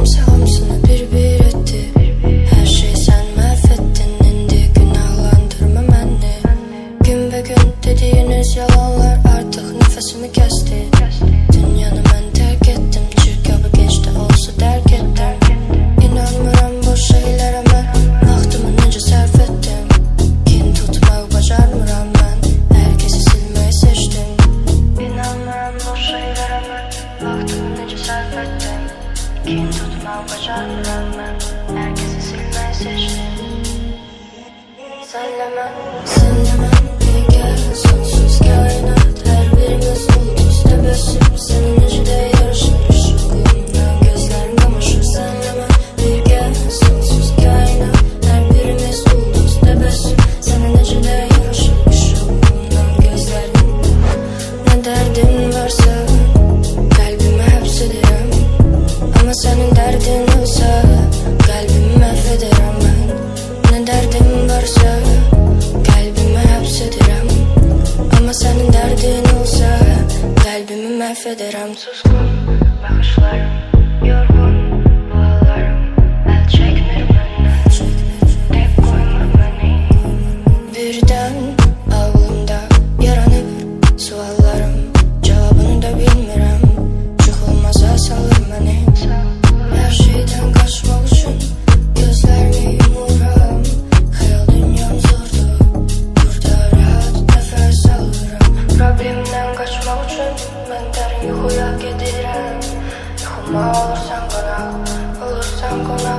kimse hamsını bir etti. Her şeyi sen mahvettin. İndi günahlandırma beni. Gün ve gün dediğiniz yalanlar artık nefesimi kesti. Dünyanı ben terk ettim. Çünkü geçti olsa terk ettim. İnanmıram bu şeylere ben. Vaxtımı necə sərf ettim. Kin tutmaq bacarmıram ben. Herkesi silmeyi seçtim. İnanmıram bu şeylere ben. Vaxtımı necə sərf ettim. Kin tutmaq bacarmıram ben. Herkesi silmeyi seçtim. Senle ben bir gel. Sonsuz kainat her birimiz ulduz. Tebessüm senin necədə yarışır. Işığımdan gözlerin kamaşır. Senle ben bir gel. Sonsuz kainat her birimiz ulduz. Tebessüm senin necədə yarışır. Işığımdan gözlerin. Ne derdin varsa kalbime hapsederim. Ama senin derdin olsa kalbimi mahvederim ben. Ne derdin varsa kalbime hapsederim. Ama senin derdin olsa kalbimi mahvederim. Suskun bakışlarım, yorgun dualarım. El çekmir benden, tek koymur beni. Birden ağlımda yaranıp suallarım. Cevabını da bilmirəm. Çıkılmaza salır beni. Her şeyden kaçmak için gözlerimi yumuram. Hayal dünyam zordu. Burada rahat nefes alırım. Problemden kaçmak için ben derin yuxuya gedirəm. Yuxuma olursan konak, olursan konak.